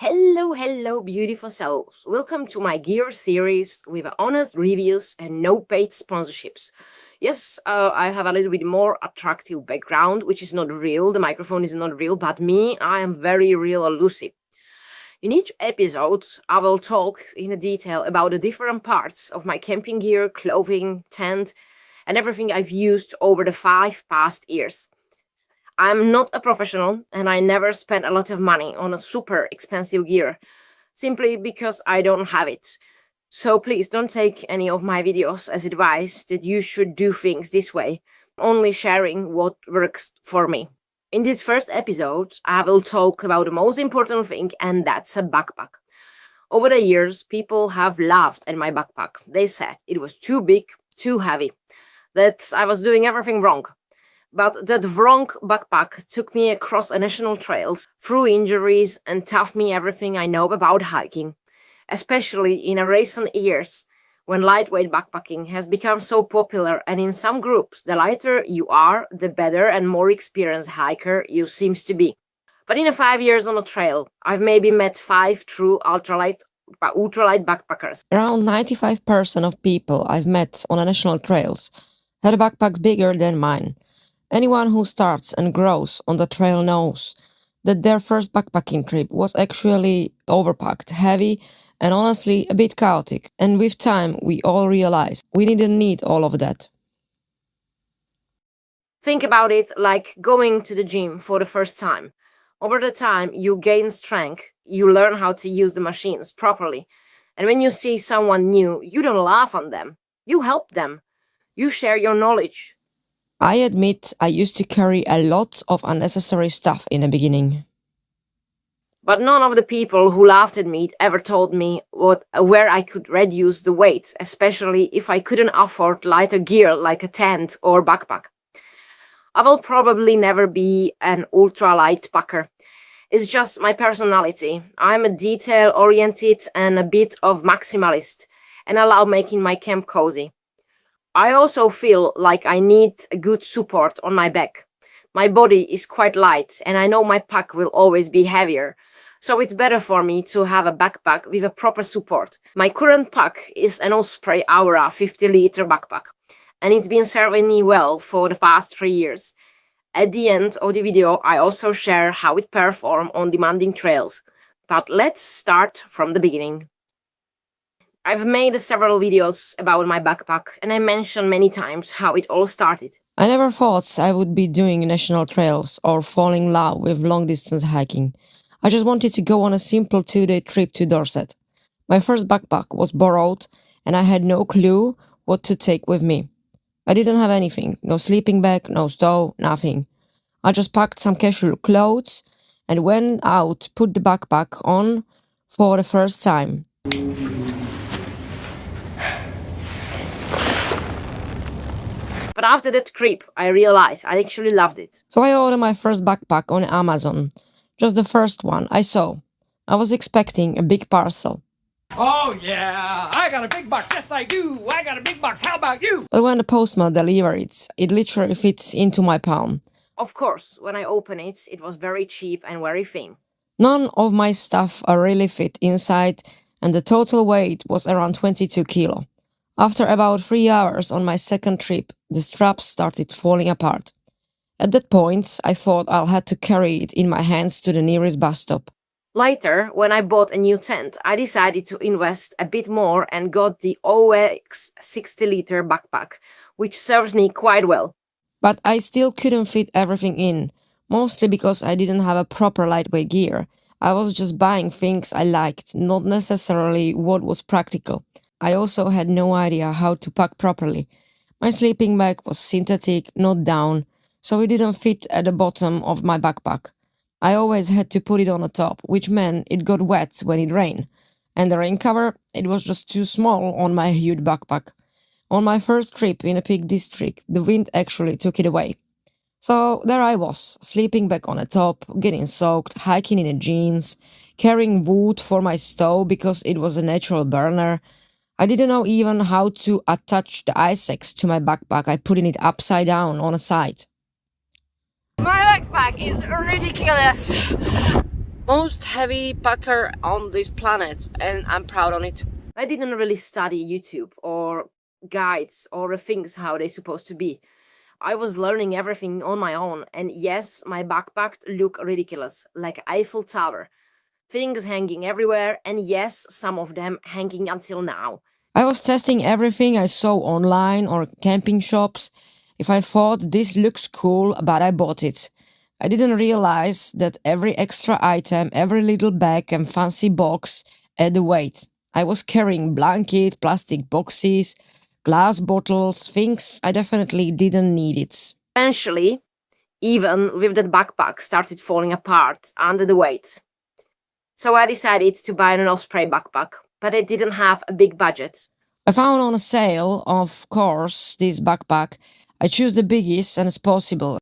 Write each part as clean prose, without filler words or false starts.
Hello, beautiful souls. Welcome to my gear series with honest reviews and no paid sponsorships. Yes, I have a little bit more attractive background, which is not real. The microphone is not real, but me, I am very real elusive. In each episode, I will talk in detail about the different parts of my camping gear, clothing, tent, and everything I've used over the 5 past years. I'm not a professional and I never spend a lot of money on a super expensive gear, simply because I don't have it. So please don't take any of my videos as advice that you should do things this way, only sharing what works for me. In this first episode, I will talk about the most important thing, and that's a backpack. Over the years, people have laughed at my backpack. They said it was too big, too heavy, that I was doing everything wrong. But that wrong backpack took me across national trails, through injuries, and taught me everything I know about hiking, especially in recent years when lightweight backpacking has become so popular, and in some groups, the lighter you are, the better and more experienced hiker you seems to be. But in 5 years on a trail, I've maybe met 5 true ultralight backpackers. Around 95% of people I've met on the national trails had backpacks bigger than mine. Anyone who starts and grows on the trail knows that their first backpacking trip was actually overpacked, heavy, and honestly a bit chaotic. And with time, we all realized we didn't need all of that. Think about it like going to the gym for the first time. Over the time, you gain strength, you learn how to use the machines properly. And when you see someone new, you don't laugh on them. You help them. You share your knowledge. I admit I used to carry a lot of unnecessary stuff in the beginning. But none of the people who laughed at me ever told me where I could reduce the weight, especially if I couldn't afford lighter gear like a tent or backpack. I will probably never be an ultralight packer. It's just my personality. I'm a detail-oriented and a bit of maximalist, and I love making my camp cozy. I also feel like I need a good support on my back. My body is quite light, and I know my pack will always be heavier. So it's better for me to have a backpack with a proper support. My current pack is an Osprey Aura 50-liter backpack, and it's been serving me well for the past 3 years. At the end of the video, I also share how it performs on demanding trails. But let's start from the beginning. I've made several videos about my backpack, and I mentioned many times how it all started. I never thought I would be doing national trails or falling in love with long-distance hiking. I just wanted to go on a simple 2-day trip to Dorset. My first backpack was borrowed, and I had no clue what to take with me. I didn't have anything, no sleeping bag, no stove, nothing. I just packed some casual clothes and went out, put the backpack on for the first time. But after that trip, I realized I actually loved it. So I ordered my first backpack on Amazon. Just the first one I saw. I was expecting a big parcel. Oh yeah, I got a big box, yes I do, I got a big box, how about you? But when the postman delivered it literally fits into my palm. Of course, when I opened it, it was very cheap and very thin. None of my stuff really fit inside, and the total weight was around 22 kilo. After about 3 hours on my second trip, the straps started falling apart. At that point, I thought I'll have to carry it in my hands to the nearest bus stop. Later, when I bought a new tent, I decided to invest a bit more and got the OX 60-liter backpack, which serves me quite well. But I still couldn't fit everything in, mostly because I didn't have a proper lightweight gear. I was just buying things I liked, not necessarily what was practical. I also had no idea how to pack properly. My sleeping bag was synthetic, not down, so it didn't fit at the bottom of my backpack. I always had to put it on the top, which meant it got wet when it rained. And the rain cover, it was just too small on my huge backpack. On my first trip in a Peak District, the wind actually took it away. So there I was, sleeping back on the top, getting soaked, hiking in the jeans, carrying wood for my stove because it was a natural burner. I didn't know even how to attach the ice axe to my backpack. I put it upside down on a side. My backpack is ridiculous. Most heavy packer on this planet, and I'm proud on it. I didn't really study YouTube or guides or things how they're supposed to be. I was learning everything on my own, and yes, my backpack looked ridiculous, like Eiffel Tower. Things hanging everywhere, and yes, some of them hanging until now. I was testing everything I saw online or camping shops. If I thought this looks cool, but I bought it. I didn't realize that every extra item, every little bag and fancy box add weight. I was carrying blanket, plastic boxes, glass bottles, things I definitely didn't need it. Eventually, even with that backpack started falling apart under the weight. So I decided to buy an Osprey backpack, but I didn't have a big budget. I found on a sale, of course, this backpack. I choose the biggest and as possible.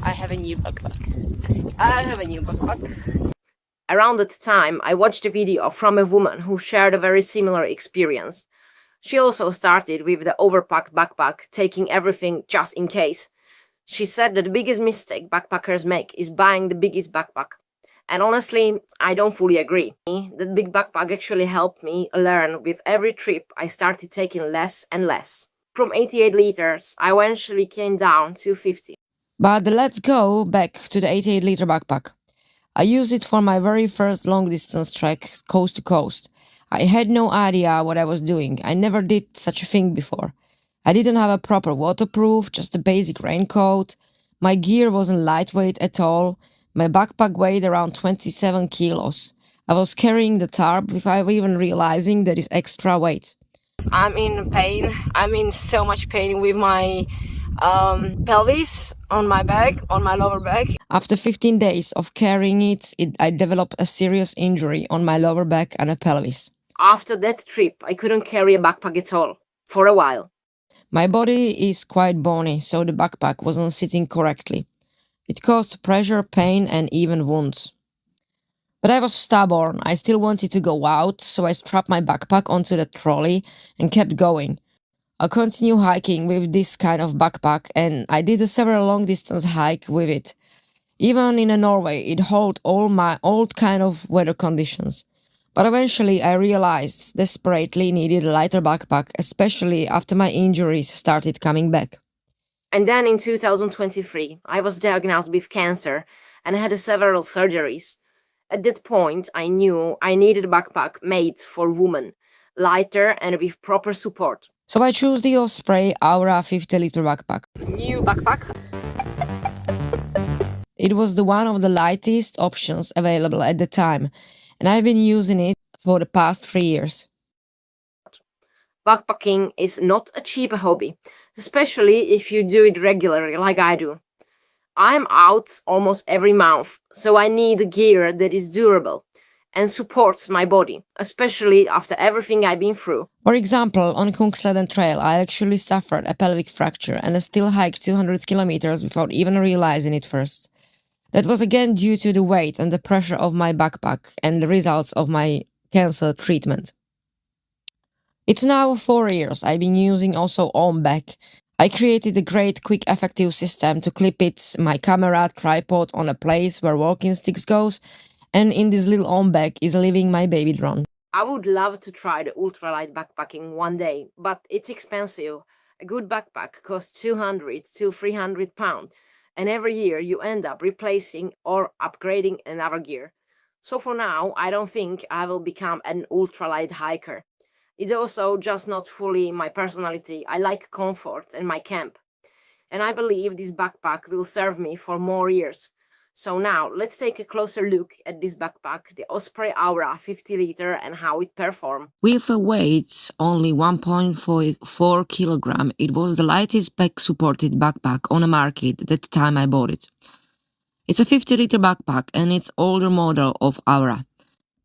I have a new backpack. I have a new backpack. Around that time, I watched a video from a woman who shared a very similar experience. She also started with the overpacked backpack, taking everything just in case. She said that the biggest mistake backpackers make is buying the biggest backpack. And honestly, I don't fully agree. That big backpack actually helped me learn. With every trip, I started taking less and less. From 88 liters, I eventually came down to 50. But let's go back to the 88-liter backpack. I used it for my very first long-distance trek, coast to coast. I had no idea what I was doing. I never did such a thing before. I didn't have a proper waterproof, just a basic raincoat. My gear wasn't lightweight at all. My backpack weighed around 27 kilos. I was carrying the tarp without even realizing that it's extra weight. I'm in pain. I'm in so much pain with my pelvis on my back, on my lower back. After 15 days of carrying it, I developed a serious injury on my lower back and a pelvis. After that trip, I couldn't carry a backpack at all, for a while. My body is quite bony, so the backpack wasn't sitting correctly. It caused pressure, pain, and even wounds. But I was stubborn. I still wanted to go out, so I strapped my backpack onto the trolley and kept going. I continued hiking with this kind of backpack, and I did a several long-distance hike with it. Even in Norway, it held all my old kind of weather conditions. But eventually I realized desperately needed a lighter backpack, especially after my injuries started coming back. And then in 2023, I was diagnosed with cancer and had several surgeries. At that point, I knew I needed a backpack made for women, lighter and with proper support. So I chose the Osprey Aura 50-liter backpack. New backpack. It was the one of the lightest options available at the time, and I've been using it for the past 3 years. Backpacking is not a cheap hobby, especially if you do it regularly like I do. I'm out almost every month, so I need gear that is durable and supports my body, especially after everything I've been through. For example, on Kungsleden Trail, I actually suffered a pelvic fracture and I still hiked 200 kilometers without even realizing it first. That was again due to the weight and the pressure of my backpack and the results of my cancer treatment. It's now 4 years I've been using also unbranded. I created a great, quick, effective system to clip my camera tripod on a place where walking sticks goes, and in this little unbranded is living my baby drone. I would love to try the ultralight backpacking one day, but it's expensive. A good backpack costs 200 to 300 pounds, and every year you end up replacing or upgrading another gear. So for now, I don't think I will become an ultralight hiker. It's also just not fully my personality. I like comfort and my camp. And I believe this backpack will serve me for more years. So now, let's take a closer look at this backpack, the Osprey Aura 50-liter, and how it performs. With a weight only 1.4 kilogram, it was the lightest back-supported backpack on the market at the time I bought it. It's a 50-liter backpack and it's older model of Aura.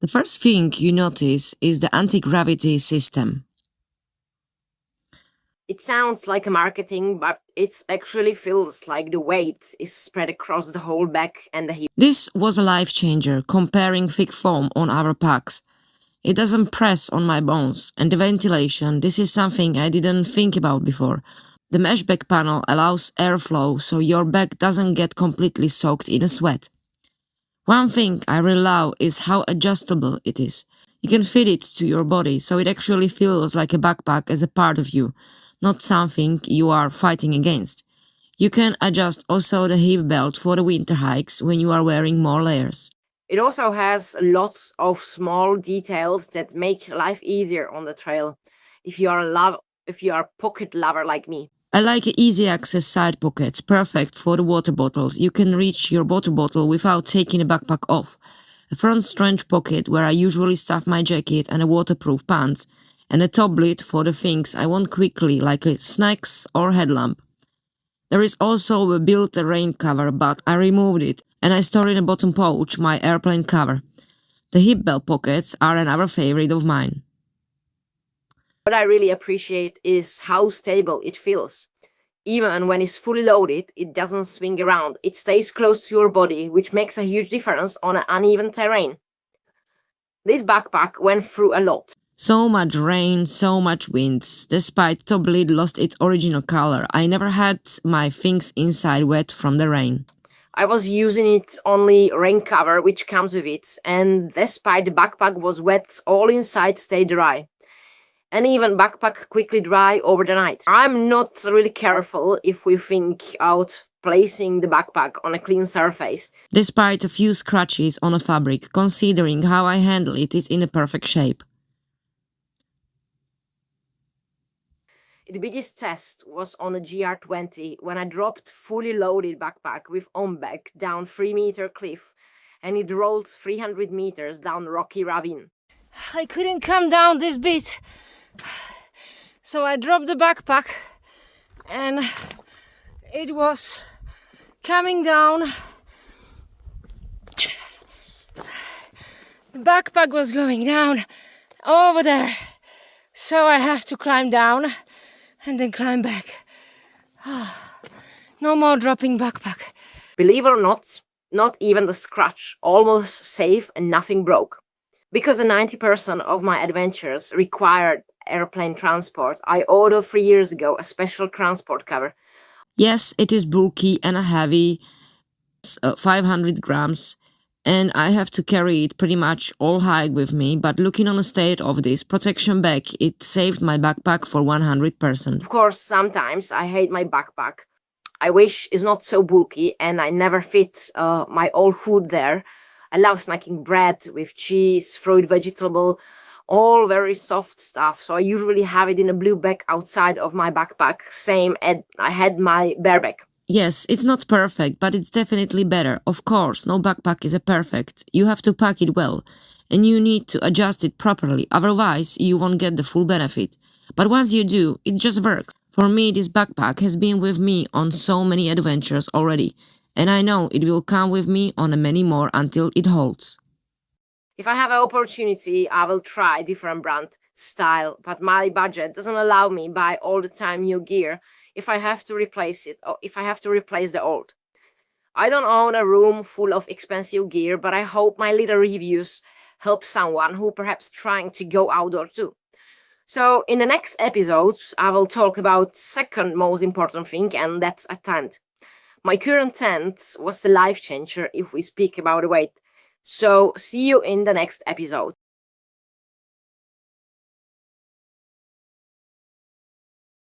The first thing you notice is the anti-gravity system. It sounds like a marketing, but it actually feels like the weight is spread across the whole back and the hip. This was a life changer comparing thick foam on our packs. It doesn't press on my bones, and the ventilation, this is something I didn't think about before. The mesh back panel allows airflow so your back doesn't get completely soaked in a sweat. One thing I really love is how adjustable it is. You can fit it to your body, so it actually feels like a backpack as a part of you, not something you are fighting against. You can adjust also the hip belt for the winter hikes when you are wearing more layers. It also has lots of small details that make life easier on the trail if you are a pocket lover like me. I like easy access side pockets, perfect for the water bottles. You can reach your water bottle without taking the backpack off. A front strange pocket where I usually stuff my jacket and a waterproof pants, and a top lid for the things I want quickly, like snacks or headlamp. There is also a built-in rain cover, but I removed it, and I store in a bottom pouch my airplane cover. The hip belt pockets are another favorite of mine. What I really appreciate is how stable it feels. Even when it's fully loaded, it doesn't swing around. It stays close to your body, which makes a huge difference on an uneven terrain. This backpack went through a lot. So much rain, so much winds. Despite top lid lost its original color, I never had my things inside wet from the rain. I was using it only rain cover which comes with it, and despite the backpack was wet, all inside stayed dry. And even backpack quickly dry over the night. I'm not really careful if we think out placing the backpack on a clean surface. Despite a few scratches on a fabric, considering how I handle it is in a perfect shape. The biggest test was on a GR20 when I dropped fully loaded backpack with on bag down 3-meter cliff, and it rolled 300 meters down rocky ravine. I couldn't come down this bit, so I dropped the backpack and it was coming down. The backpack was going down over there, so I have to climb down and then climb back. No more dropping backpack. Believe it or not even the scratch, almost safe and nothing broke. Because 90% of my adventures required airplane transport, I ordered 3 years ago a special transport cover. Yes, it is bulky and heavy, 500 grams, and I have to carry it pretty much all hike with me, but looking on the state of this protection bag, it saved my backpack for 100%. Of course, sometimes I hate my backpack. I wish it's not so bulky and I never fit my old food there. I love snacking bread with cheese, fruit, vegetable, all very soft stuff. So I usually have it in a blue bag outside of my backpack, same as I had my bareback. Yes, it's not perfect, but it's definitely better. Of course, no backpack is a perfect. You have to pack it well, and you need to adjust it properly, otherwise you won't get the full benefit. But once you do, it just works. For me, this backpack has been with me on so many adventures already, and I know it will come with me on many more until it holds. If I have an opportunity, I will try different brand, style, but my budget doesn't allow me buy all the time new gear if I have to replace it or if I have to replace the old. I don't own a room full of expensive gear, but I hope my little reviews help someone who perhaps trying to go outdoor too. So in the next episodes, I will talk about second most important thing, and that's a tent. My current tent was the life changer if we speak about weight. So see you in the next episode.